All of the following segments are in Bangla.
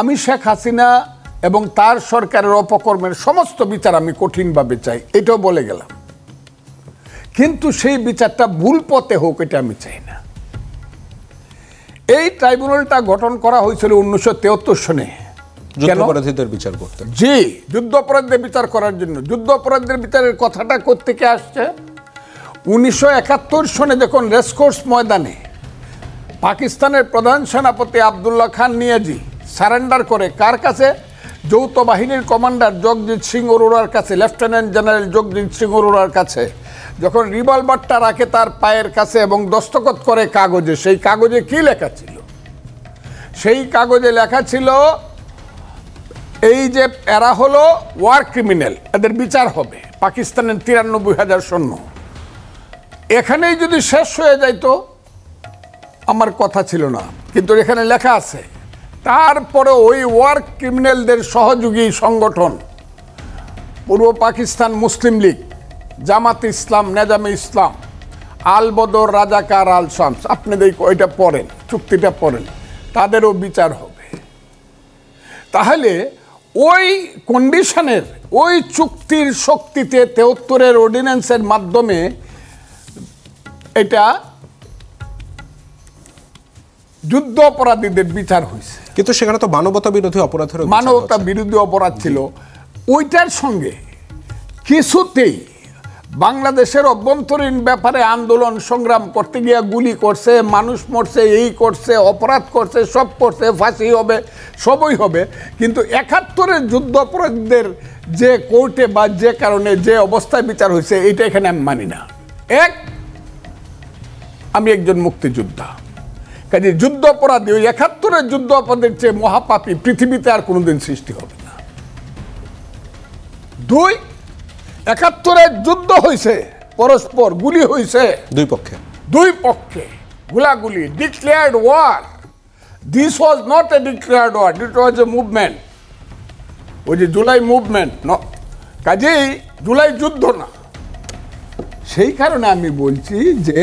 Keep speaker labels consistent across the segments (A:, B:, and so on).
A: আমি শেখ হাসিনা এবং তার সরকারের অপকর্মের সমস্ত বিচার আমি কঠিনভাবে চাই, এটাও বলে গেলাম। কিন্তু সেই বিচারটা ভুল পথে হোক এটা আমি চাই না। এই ট্রাইব্যুনালটা গঠন করা হয়েছিল 1973 সনে
B: যুদ্ধাপরাধীদের বিচার করতে।
A: জি, যুদ্ধাপরাধীদের বিচার করার জন্য। যুদ্ধাপরাধীদের বিচারের কথাটা কোত্থেকে আসছে? 1971 সনে যখন রেসকোর্স ময়দানে পাকিস্তানের প্রধান সেনাপতি আবদুল্লাহ খান নিয়াজি সারেন্ডার করে কার কাছে? যৌথ বাহিনীর কমান্ডার জগজিৎ সিং অরোরার কাছে, লেফটেন্যান্ট জেনারেল জগজিৎ সিং অরোরার কাছে। যখন রিভলভারটা রাখে তার পায়ের কাছে এবং দস্তখত করে কাগজে, সেই কাগজে কি লেখা ছিল? সেই কাগজে লেখা ছিল এই যে এরা হলো ওয়ার ক্রিমিনাল, এদের বিচার হবে। পাকিস্তানের 93,000 সৈন্য। এখানেই যদি শেষ হয়ে যাইতো আমার কথা ছিল না, কিন্তু এখানে লেখা আছে। তারপরে ওই ওয়ার ক্রিমিনালদের সহযোগী সংগঠন পূর্ব পাকিস্তান মুসলিম লীগ, জামাত ইসলাম, নেজামে ইসলাম, আল বদর, রাজাকার, আল শামস, আপনাদের ওইটা পড়েন, চুক্তিটা পড়েন, তাদেরও বিচার হবে। তাহলে ওই কন্ডিশনের, ওই চুক্তির শক্তিতে 73-এর অর্ডিন্যান্সের মাধ্যমে এটা যুদ্ধ অপরাধীদের বিচার হয়েছে।
B: কিন্তু সেখানে তো মানবতা বিরোধী অপরাধের,
A: মানবতা বিরোধী অপরাধ ছিল। ওইটার সঙ্গে কিছুতেই বাংলাদেশের অভ্যন্তরীণ ব্যাপারে আন্দোলন সংগ্রাম করতে গিয়ে গুলি করছে, মানুষ মরছে, এই করছে, অপরাধ করছে, সব করছে, ফাঁসি হবে, সবই হবে। কিন্তু 71-এর যুদ্ধ অপরাধীদের যে কোর্টে বা যে কারণে যে অবস্থায় বিচার হয়েছে, এটা এখানে আমি মানি না। আমি একজন মুক্তিযোদ্ধা, কাজে যুদ্ধ অপরাধী ওই 71-এর যুদ্ধ অপরাধের চেয়ে মহাপাপী পৃথিবীতে আর কোনোদিন সৃষ্টি হবে না। 2, 71-এর যুদ্ধ হয়েছে, পরস্পর গুলি হয়েছে, দুই পক্ষে গুলাগুলি, declared war. This was not a declared war, it was a movement. ওই যে জুলাই মুভমেন্ট, কাজেই জুলাই যুদ্ধ না। সেই কারণে আমি বলছি যে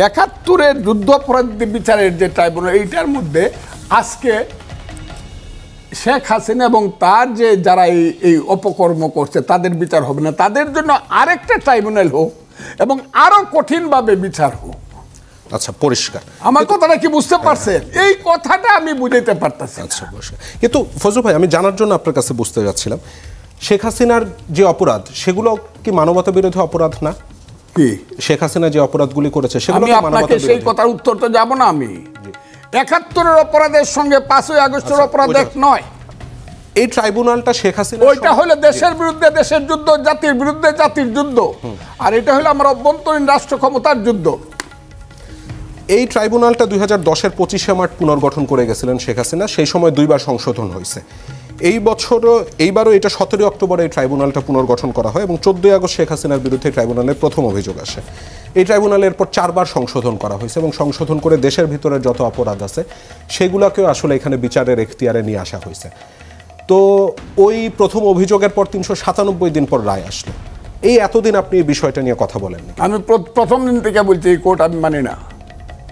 A: 71-এর যুদ্ধ অপরাধী বিচারের যে ট্রাইব্যুনাল, এইটার মধ্যে আজকে শেখ হাসিনা এবং তার যে যারা এই অপকর্ম করছে তাদের বিচার হবে না, তাদের জন্য আরেকটা ট্রাইব্যুনাল হোক এবং আরো কঠিনভাবে বিচার হোক।
B: আচ্ছা, পরিষ্কার
A: আমার কথাটা কি বুঝতে পারছেন? এই কথাটা আমি বুঝাইতে পারতেছি।
B: আচ্ছা, কিন্তু ফজল ভাই, আমি জানার জন্য আপনার কাছে বুঝতে যাচ্ছিলাম, শেখ হাসিনার যে অপরাধ সেগুলো কি মানবতা বিরোধী অপরাধ না? শেখ হাসিনা যে অপরাধগুলি করেছে সেগুলো কি মানবতা বিরোধী?
A: সেই কথার উত্তর তো যাব না আমি। 71-এর অপরাধের সঙ্গে 5ই আগস্টের অপরাধ এক নয়।
B: এই ট্রাইব্যুনালটা শেখ হাসিনা,
A: ওইটা হলো দেশের বিরুদ্ধে দেশের যুদ্ধ, জাতির বিরুদ্ধে জাতির যুদ্ধ, আর এটা হলো আমার অভ্যন্তরীণ রাষ্ট্র ক্ষমতার যুদ্ধ।
B: এই ট্রাইব্যুনালটা 2010-এর 25শে মার্চ পুনর্গঠন করে গেছিলেন শেখ হাসিনা। সেই সময় 2বার সংশোধন হয়েছে। এইবারও এটা 17 অক্টোবরে এই ট্রাইব্যুনালটা পুনর্গঠন করা হয় এবং 14 আগস্ট শেখ হাসিনার বিরুদ্ধে ট্রাইব্যুনালের প্রথম অভিযোগ আসে। এই ট্রাইব্যুনালের পর 4বার সংশোধন করা হয়েছে এবং সংশোধন করে দেশের ভিতরে যত অপরাধ আছে সেগুলোকেও আসলে এখানে বিচারের এখতিয়ারে নিয়ে আসা হয়েছে। তো ওই প্রথম অভিযোগের পর 397 দিন পর রায় আসলো। এই এতদিন আপনি এই বিষয়টা নিয়ে কথা বলেননি।
A: আমি প্রথম দিন থেকে বলছি এই কোর্ট আমি মানি না।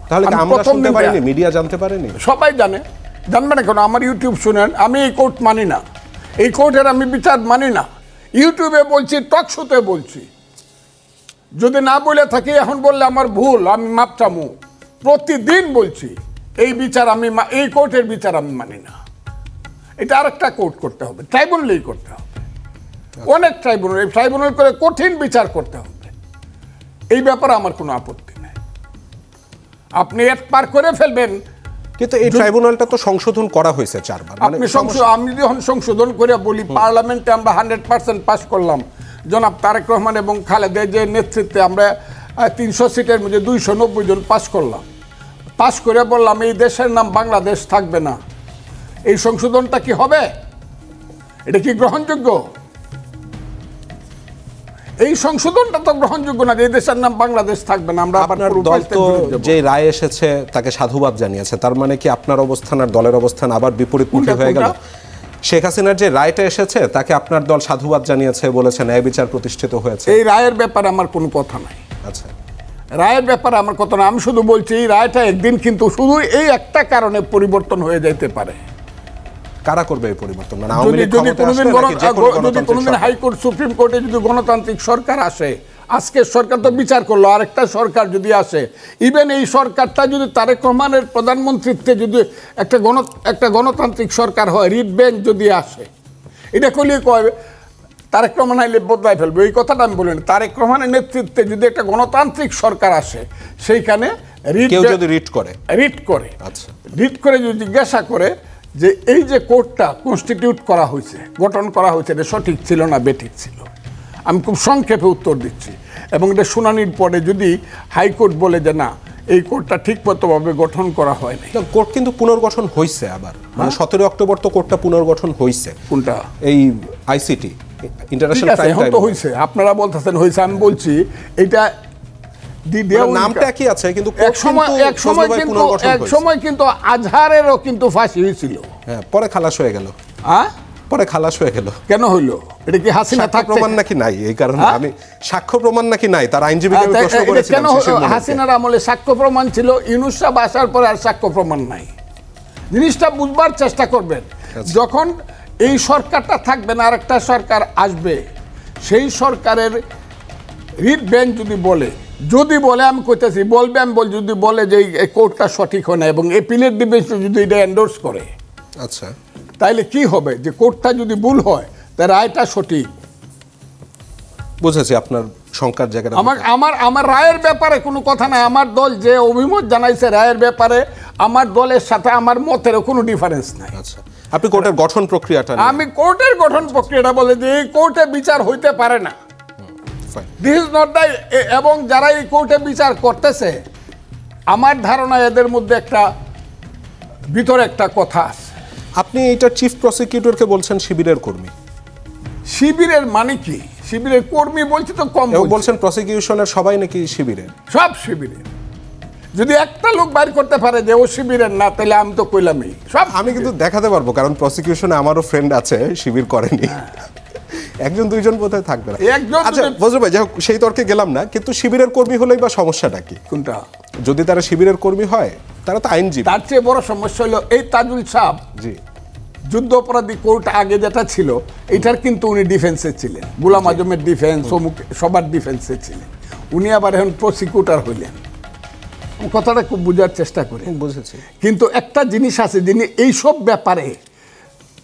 B: তাহলে আমরা শুনতে পারিনি, মিডিয়া জানতে পারেনি?
A: সবাই জানে, জানবে না কেন? আমার ইউটিউব শুনেন, আমি এই কোর্ট মানি না, এই কোর্টের আমি বিচার মানি না। ইউটিউবে বলছি, টক শোতে বলছি। যদি না বলে থাকি এখন বললে আমার ভুল, আমি মাপ চামু। প্রতিদিন বলছি এই বিচার আমি, এই কোর্টের বিচার আমি মানি না। এটা আরেকটা কোর্ট করতে হবে, ট্রাইব্যুনালই করতে হবে। অনেক ট্রাইব্যুনাল, এই ট্রাইব্যুনাল করে কঠিন বিচার করতে হবে। এই ব্যাপারে আমার কোনো আপত্তি নেই। আপনি এক পার করে ফেলবেন,
B: কিন্তু এই ট্রাইব্যুনালটা তো সংশোধন করা হয়েছে 4বার।
A: আমি যখন সংশোধন করে বলি, পার্লামেন্টে আমরা 100% পাস করলাম। জনাব তারেক রহমান এবং খালেদের যে নেতৃত্বে আমরা 300 সিটের মধ্যে 290 জন পাস করলাম। পাস করে বললাম এই দেশের নাম বাংলাদেশ থাকবে না। এই সংশোধনটা কি হবে? এটা কি গ্রহণযোগ্য? এই সংশোধনটা তো গ্রহণযোগ্য না, এই দেশের নাম বাংলাদেশ থাকবে না। আমরা
B: আপনার দল তো যে রায় এসেছে তাকে সাধুবাদ জানিয়েছে, তার মানে কি আপনার অবস্থান আর দলের অবস্থান আবার বিপরীতমুখী হয়ে গেল? শেখ হাসিনার যে রায়টা এসেছে তাকে আপনার দল সাধুবাদ জানিয়েছে, বলেছে ন্যায় বিচার প্রতিষ্ঠিত হয়েছে।
A: এই রায়ের ব্যাপারে আমার কোনো কথা নাই।
B: আচ্ছা,
A: রায়ের ব্যাপারে আমার কথা না, আমি শুধু বলছি এই রায়টা একদিন কিন্তু শুধু এই একটা কারণে পরিবর্তন হয়ে যাইতে পারে।
B: কারা করবে এই পরিবর্তন? মানে
A: যদি কোনোদিন হাইকোর্ট সুপ্রিম কোর্টে যদি গণতান্ত্রিক সরকার আসে, আজকের সরকার তো বিচার করলো, আরেকটা সরকার যদি আসে, ইভেন এই সরকারটা যদি তারেক রহমানের প্রধানমন্ত্রীত্বে যদি একটা গণতান্ত্রিক সরকার হয়, রিট বেঞ্চ যদি আসে, এটা করলে কয় তারেক রহমান আইলে বদলাই ফেলবে, এই কথাটা আমি বলিনি। তারেক রহমানের নেতৃত্বে যদি একটা গণতান্ত্রিক সরকার আসে, সেইখানে
B: রিট
A: করে যদি জিজ্ঞাসা করে যে এই যে কোর্টটা কনস্টিটিউট করা হয়েছে, গঠন করা হয়েছে, এটা সঠিক ছিল না বেঠিক ছিল, আমি খুব সংক্ষেপে উত্তর দিচ্ছি। এবং এটা শুনানির পরে যদি হাইকোর্ট বলে যে না, এই কোর্টটা ঠিকমতোভাবে গঠন করা হয়নি।
B: কোর্ট কিন্তু পুনর্গঠন হয়েছে আবার, মানে 17 অক্টোবর তো কোর্টটা পুনর্গঠন হয়েছে।
A: কোনটা?
B: এই আইসিটি, ইন্টারন্যাশনাল ক্রাইম
A: ট্রাইব্যুনাল তো হয়েছে, আপনারা বলতেছেন হয়েছে, আমি বলছি এটা
B: নামটা কি আছে, কিন্তু
A: এক সময় কিন্তু আজহারেরও কিন্তু ফাঁসি হয়েছিল।
B: হ্যাঁ, পরে খালাস হয়ে গেল।
A: কেন হইলো? এটা কি হাসিনা থাকতে
B: প্রমাণ নাকি নাই? এই কারণে আমি সাক্ষ্য প্রমাণ নাকি নাই, তার আইনজীবীকে আমি প্রশ্ন করেছিলাম।
A: কেন হাসিনার আমলে সাক্ষ্য প্রমাণ ছিল, ইউনূস সাহেব আসার পরে আর সাক্ষ্য প্রমাণ নাই? জিনিসটা বুঝবার চেষ্টা করবেন। যখন এই সরকারটা থাকবে না, আরেকটা সরকার আসবে, সেই সরকারের রিট বেঞ্চ যদি বলে আমি কইতেছি বলবে, আমি বল যদি বলে যে এই কোর্টটা সঠিক হয় না এবং এপিলেট ডিভিশন যদি এটা এন্ডোর্স করে,
B: আচ্ছা,
A: তাইলে কি হবে? যে কোর্টটা যদি ভুল হয়, তার রায়টা সঠিক।
B: বুঝেছি আপনার শঙ্কার জায়গাটা।
A: আমার রায়ের ব্যাপারে কোনো কথা নাই। আমার দল যে অভিমত জানাইছে রায়ের ব্যাপারে, আমার দলের সাথে আমার মতের কোনো ডিফারেন্স নাই।
B: আচ্ছা, আপনি কোর্টের গঠন প্রক্রিয়াটা?
A: আমি কোর্টের গঠন প্রক্রিয়াটা বলে যে এই কোর্টে বিচার হইতে পারে না, দিস ইজ নট দ্য। এবং যারা এই কোর্টে বিচার করতেছে, আমার ধারণা এদের মধ্যে একটা ভিতরে একটা কথা আছে।
B: আপনি এইটা চিফ প্রসিকিউটরকে বলছেন শিবিরের কর্মী।
A: শিবিরের মানে কি? শিবিরের কর্মী বলছি তো কম
B: বলছেন, প্রসিকিউশনের সবাই নাকি শিবিরের?
A: সব শিবিরের। যদি একটা লোক বাইর করতে পারে যে ও শিবিরের না, তাহলে আমি তো কইলামই সব।
B: আমি কিন্তু দেখাতে পারবো, কারণ প্রসিকিউশনে আমারও ফ্রেন্ড আছে শিবির করেনি। একজন দুইজন বোধহয় থাকবে না। আচ্ছা ফজল ভাই, যাই হোক, সেই তর্কে গেলাম না, কিন্তু শিবিরের কর্মী হলেই বা সমস্যাটা কি?
A: কোনটা?
B: যদি তারা শিবিরের কর্মী হয়, তারা তো আইনজীবী।
A: তার চেয়ে বড় সমস্যা হলো এই তাজুল সাহেব,
B: জি,
A: যুদ্ধ অপরাধী কোর্ট আগে যেটা ছিল, এটার কিন্তু উনি ডিফেন্সে ছিলেন, গোলাম আজমের ডিফেন্স, সবার ডিফেন্সে ছিলেন। উনি আবার এখন প্রসিকিউটর হইলেন। কথাটা খুব বোঝার চেষ্টা করি।
B: বুঝেছি।
A: কিন্তু একটা জিনিস আছে, যিনি এইসব ব্যাপারে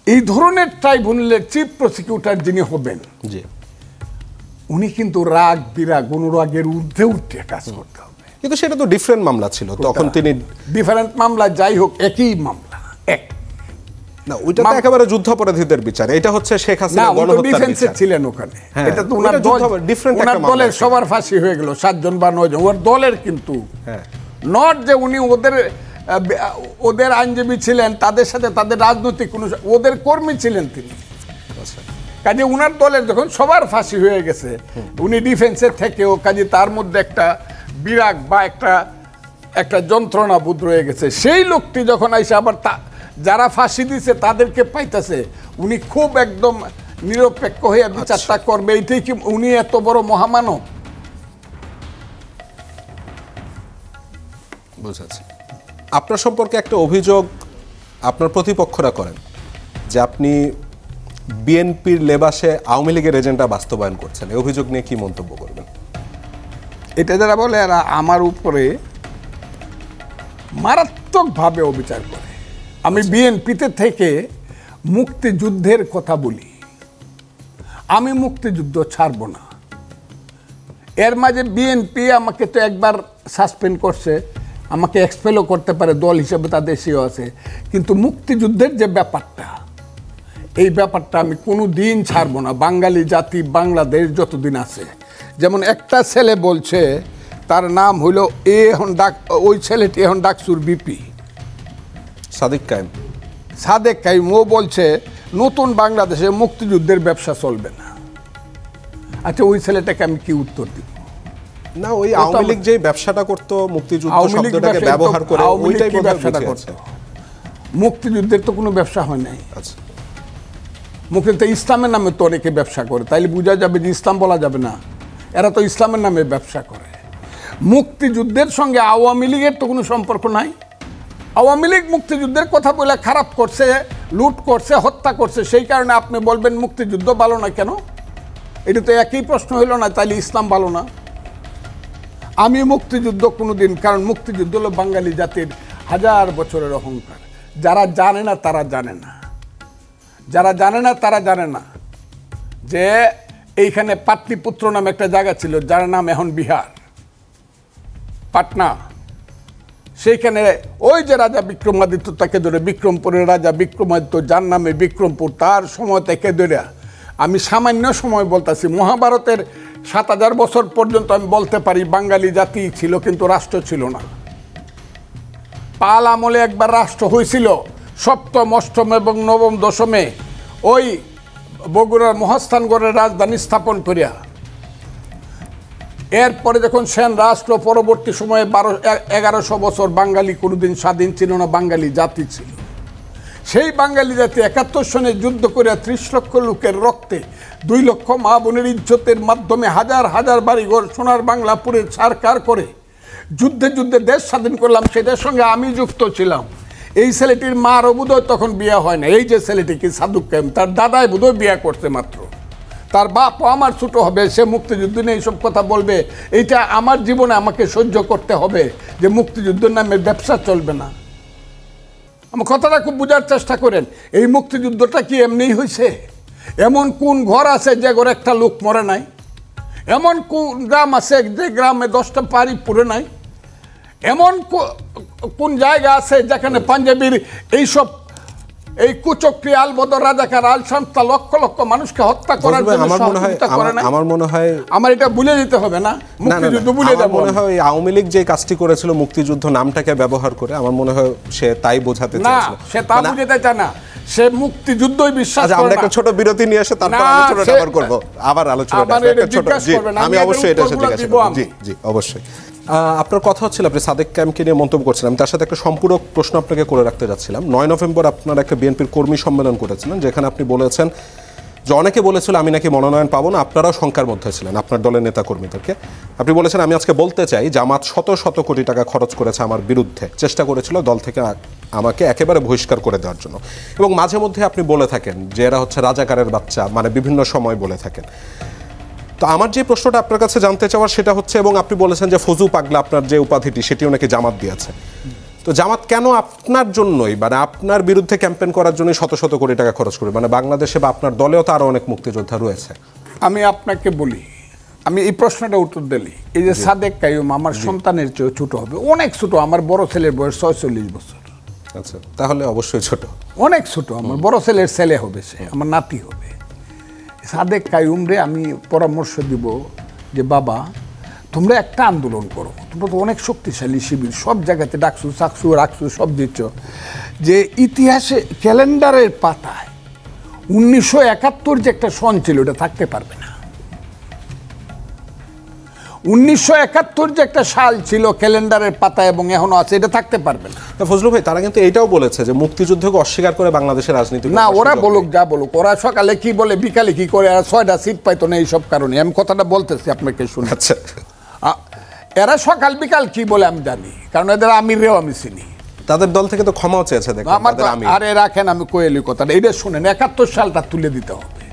A: এই ধরনের ট্রাইব্যুনালের চিফ প্রসিকিউটর যিনি হবেন,
B: জি,
A: উনি কিন্তু রাগ বিরাগ অনুরাগের ঊর্ধ্বে উঠে কাজ করতে হবে।
B: কিন্তু সেটা তো ডিফারেন্ট মামলা ছিল তখন। তিনি
A: ডিফারেন্ট মামলা, যাই হোক একই মামলা, এক
B: না, ওইটা তো একেবারে যুদ্ধাপরাধীদের বিচার। এটা হচ্ছে শেখ হাসিনা গণহত্যার বিচার।
A: ছিলেন ওখানে, এটা তো ওনার দলের সবার ফাঁসি হয়ে গেল, 7 জন বা 9 জন ওর দলের, কিন্তু নট যে উনি ওদের আইনজীবী ছিলেন, তাদের সাথে তাদের রাজনৈতিক কোনো, ওদের কর্মী ছিলেন তিনি। কাজে উনার দলের যখন সবার ফাঁসি হয়ে গেছে, উনি ডিফেন্সে থেকেও কাজে তার মধ্যে একটা বিরাগ বা একটা যন্ত্রণা বোধ রয়ে গেছে। সেই লোকটি যখন আইসে আবার যারা ফাঁসি দিছে তাদেরকে পাইতেছে, উনি খুব একদম নিরপেক্ষ হয়ে বিচারটা করবে, এইটাই কি উনি এত বড় মহামানব?
B: বুঝেছি। আপনার সম্পর্কে একটা অভিযোগ আপনার প্রতিপক্ষরা করেন, যে আপনি বিএনপির লেবাসে আওয়ামী লীগের এজেন্ডা বাস্তবায়ন করছেন। এই অভিযোগ নিয়ে কি মন্তব্য করবেন?
A: এটা যারা বলে, এরা আমার উপরে মারাত্মকভাবে অবিচার করে। আমি বিএনপিতে থেকে মুক্তিযুদ্ধের কথা বলি, আমি মুক্তিযুদ্ধ ছাড়ব না। এর মাঝে বিএনপি আমাকে তো একবার সাসপেন্ড করছে, আমাকে এক্সপেলও করতে পারে, দল হিসেবে তাদের সেও আছে, কিন্তু মুক্তিযুদ্ধের যে ব্যাপারটা, এই ব্যাপারটা আমি কোনো দিন ছাড়ব না। বাঙালি জাতি বাংলাদেশ যতদিন আছে, যেমন একটা ছেলে বলছে, তার নাম হইল ওই ছেলেটি এখন ডাকসুর বিপি, সাদেক কাইম, ও বলছে নতুন বাংলাদেশে মুক্তিযুদ্ধের ব্যবসা চলবে না। আচ্ছা, ওই ছেলেটাকে আমি কি উত্তর দিব?
B: না, ওই আওয়ামী লীগ যে ব্যবসাটা করতো, মুক্তিযুদ্ধ শব্দটাকে ব্যবহার করে ওইটাই ব্যবসাটা করতো।
A: মুক্তিযুদ্ধের তো কোনো ব্যবসা হয় নাই।
B: আচ্ছা,
A: মুক্তিযুদ্ধ ইসলামের নামে তো অনেকে ব্যবসা করে, তাইলে বোঝা যাবে যে ইসলাম বলা যাবে না। এরা তো ইসলামের নামে ব্যবসা করে। মুক্তিযুদ্ধের সঙ্গে আওয়ামী লীগের তো কোনো সম্পর্ক নাই। আওয়ামী লীগ মুক্তিযুদ্ধের কথা বলে খারাপ করছে, লুট করছে, হত্যা করছে, সেই কারণে আপনি বলবেন মুক্তিযুদ্ধ ভালো না কেন? এটা তো একই প্রশ্ন হইল না, তাইলে ইসলাম ভালো না? আমি মুক্তিযুদ্ধ কোনোদিন, কারণ মুক্তিযুদ্ধ হলো বাঙালি জাতির হাজার বছরের অহংকার। যারা জানে না তারা জানে না, যারা জানে না তারা জানে না যে এইখানে পাটলিপুত্র নামে একটা জায়গা ছিল, যার নাম এখন বিহার, পাটনা। সেইখানে ওই যে রাজা বিক্রমাদিত্য, তাকে ধরে বিক্রমপুরের রাজা বিক্রমাদিত্য, যার নামে বিক্রমপুর, তার সময় থেকে ধরে আমি সামান্য সময় বলতেছি, মহাভারতের ৭,০০০ বছর পর্যন্ত আমি বলতে পারি বাঙালি জাতি ছিল, কিন্তু রাষ্ট্র ছিল না। পাল আমলে একবার রাষ্ট্র হয়েছিল, সপ্তম, অষ্টম এবং নবম দশমে, ওই বগুড়ার মহাস্থানগড়ের রাজধানী স্থাপন করিয়া। এরপরে যখন সেন রাষ্ট্র, পরবর্তী সময়ে ১১০০ বছর বাঙালি কোনোদিন স্বাধীন ছিল না, বাঙালি জাতি ছিল। সেই বাঙালি জাতি ৭১ সনে যুদ্ধ করে ৩০ লক্ষ লোকের রক্তে, ২ লক্ষ মা বোনের ইজ্জতের মাধ্যমে হাজার হাজার বাড়িঘর সোনার বাংলাপুরে ছারকার করে যুদ্ধে যুদ্ধে দেশ স্বাধীন করলাম। সেটার সঙ্গে আমি যুক্ত ছিলাম। এই ছেলেটির মার বোধহয় তখন বিয়ে হয় না। এই যে ছেলেটি কি সাদুক কায়েম, তার দাদাই বোধহয় বিয়ে করতে মাত্র, তার বাপ আমার ছোট হবে, সে মুক্তিযুদ্ধ নিয়ে এইসব কথা বলবে। এইটা আমার জীবনে আমাকে সহ্য করতে হবে যে মুক্তিযুদ্ধের নামে ব্যবসা চলবে না। আমার কথাটা খুব বোঝার চেষ্টা করেন। এই মুক্তিযুদ্ধটা কি এমনিই হয়েছে? এমন কোন ঘর আছে যে ঘরে একটা লোক মরে নাই? এমন কোন গ্রাম আছে যে গ্রামে 10টা বাড়ি পুড়ে নাই? এমন কোন জায়গা আছে যেখানে পাঞ্জাবির এইসব এই কুচক্রী আলবদর রাজাকার আল শামতা লক্ষ লক্ষ মানুষকে হত্যা করার জন্য সহযোগিতা করে না?
B: আমার মনে হয়
A: আমার এটা ভুলে যেতে হবে না, মুক্তিযুদ্ধ ভুলে যাব।
B: মনে হয় আওয়ামী লীগ যে কাজটি করেছিল মুক্তিযুদ্ধ নামটাকে ব্যবহার করে, আমার মনে হয় সে তাই বোঝাতে চেয়েছিল।
A: না, সে তা বুঝাতে চায় না, সে মুক্তিযুদ্ধই বিশ্বাস করে না।
B: আমরা একটা ছোট বিরতি নিয়ে এসে তারপর আলোচনাটা আবার করব, আবার আলোচনাটা একটা ছোট। জি, আমি অবশ্যই এটা জিজ্ঞাসা করব। জি জি, অবশ্যই। আপনার কথা হচ্ছিল, আপনি সাদেক কায়েমকে নিয়ে মন্তব্য করছিলাম, তার সাথে একটা সম্পূরক প্রশ্ন আপনাকে করে রাখতে যাচ্ছিলাম। ৯ নভেম্বর আপনার একটা বিএনপির কর্মী সম্মেলন করেছিলেন, যেখানে আপনি বলেছেন যে অনেকে বলেছিল আমি নাকি মনোনয়ন পাবো না, আপনারাও শঙ্কার মধ্যে ছিলেন আপনার দলের নেতা কর্মীদেরকে। আপনি বলেছেন আমি আজকে বলতে চাই জামাত শত শত কোটি টাকা খরচ করেছে আমার বিরুদ্ধে, চেষ্টা করেছিল দল থেকে আমাকে একেবারে বহিষ্কার করে দেওয়ার জন্য। এবং মাঝে মধ্যে আপনি বলে থাকেন যে এরা হচ্ছে রাজাকারের বাচ্চা, মানে বিভিন্ন সময় বলে থাকেন। তো আমার যে প্রশ্নটা আপনার কাছে জানতে চাওয়ার সেটা হচ্ছে, এবং আপনি বলেছেন যে ফজু পাগলা আপনার যে উপাধিটি সেটিও নাকি জামাত দিয়েছে, তো জামাত কেন আপনার জন্যই, মানে আপনার বিরুদ্ধে ক্যাম্পেইন করার জন্য শত শত কোটি টাকা খরচ করে? মানে বাংলাদেশে বা আপনার দলেও তো আরও অনেক মুক্তিযোদ্ধা রয়েছে।
A: আমি আপনাকে বলি, আমি এই প্রশ্নটা উত্তর দিলি, এই যে সাদেক কাইয়ুম আমার সন্তানের চেয়ে ছোট হবে, অনেক ছোট। আমার বড় ছেলের বয়স 46 বছর।
B: আচ্ছা, তাহলে অবশ্যই ছোট,
A: অনেক ছোট। আমার বড় ছেলের ছেলে হবে, সে আমার নাতি হবে। সাদেক কাইয়ুম রে আমি পরামর্শ দিব যে বাবা, তোমরা একটা আন্দোলন করো, তোমরা তো অনেক শক্তিশালী শিবির, সব জায়গাতে ডাকছু চাকছু রাখছু সব দিচ্ছ, যে ইতিহাসে ক্যালেন্ডারের পাতায় 1971 যে একটা সন ছিল ওটা থাকতে পারবে না। 1971 যে একটা সাল ছিল ক্যালেন্ডারের পাতায় এবং এখনো আছে, এটা থাকতে পারবে না।
B: ফজলু ভাই, তারা কিন্তু এটাও বলেছে যে মুক্তিযুদ্ধকে অস্বীকার করে বাংলাদেশের রাজনীতি
A: না, ওরা বলুক যা বলুক, ওরা সকালে কি বলে বিকালে কি করে, আর 6টা সিট পাইতো না এইসব কারণে। আমি কথাটা বলতেছি আপনাকে শুনে।
B: আচ্ছা,
A: এরা সকাল বিকাল কি বলে আমি জানি, কারণ এদের আমিরেও আমি চিনি।
B: তাদের দল থেকে তো ক্ষমাও চেয়েছে।
A: আরে রাখেন, আমি কোয়েলি কথাটা এটা শুনেন। 71 সালটা তুলে দিতে হবে,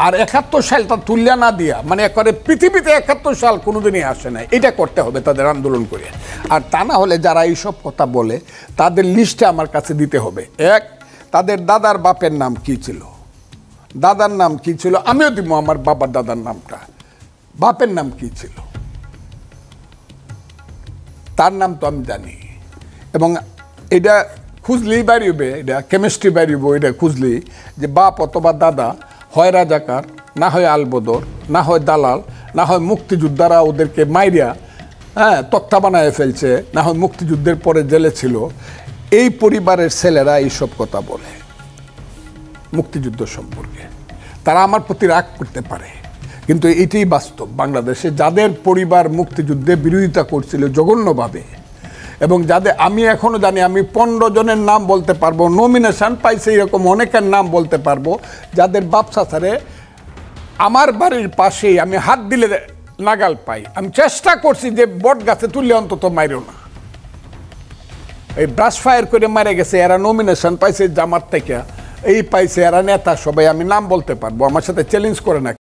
A: আর 71 সালটা তুলিয়া না দিয়া, মানে একবারে পৃথিবীতে 71 সাল কোনোদিনই আসে না, এটা করতে হবে তাদের আন্দোলন করে। আর তা না হলে যারা এইসব কথা বলে তাদের লিস্টে আমার কাছে দিতে হবে। এক, তাদের দাদার বাপের নাম কি ছিল, দাদার নাম কি ছিল, আমিও দিব আমার বাবার দাদার নামটা, বাপের নাম কি ছিল তার নাম তো আমি জানি। এবং এটা খুঁজলেই বাড়িবে, এটা কেমিস্ট্রি বাড়িব, এটা খুঁজলেই যে বাপ অথবা দাদা হয় রাজাকার, না হয় আলবদর, না হয় দালাল, না হয় মুক্তিযোদ্ধারা ওদেরকে মাইরিয়া তক্তা বানায় ফেলছে, না হয় মুক্তিযুদ্ধের পরে জেলে ছিল। এই পরিবারের ছেলেরা এইসব কথা বলে মুক্তিযুদ্ধ সম্পর্কে। তারা আমার প্রতি রাগ করতে পারে, কিন্তু এটাই বাস্তব। বাংলাদেশে যাদের পরিবার মুক্তিযুদ্ধে বিরোধিতা করছিল জঘন্যভাবে, এবং যাদের আমি এখনো জানি, আমি 15 জনের নাম বলতে পারবো, নমিনেশন পাইছে এরকম অনেকের নাম বলতে পারবো, যাদের বাপসা ছাড়ে আমার বাড়ির পাশেই আমি হাত দিলে নাগাল পাই। আমি চেষ্টা করছি যে বট গাছে তুললে অন্তত মাইরো না, এই ব্রাশ ফায়ার করে মারে গেছে। এরা নমিনেশন পাইছে জামাত থেকে, এই পাইছে, এরা নেতা সবাই, আমি নাম বলতে পারবো, আমার সাথে চ্যালেঞ্জ করে না।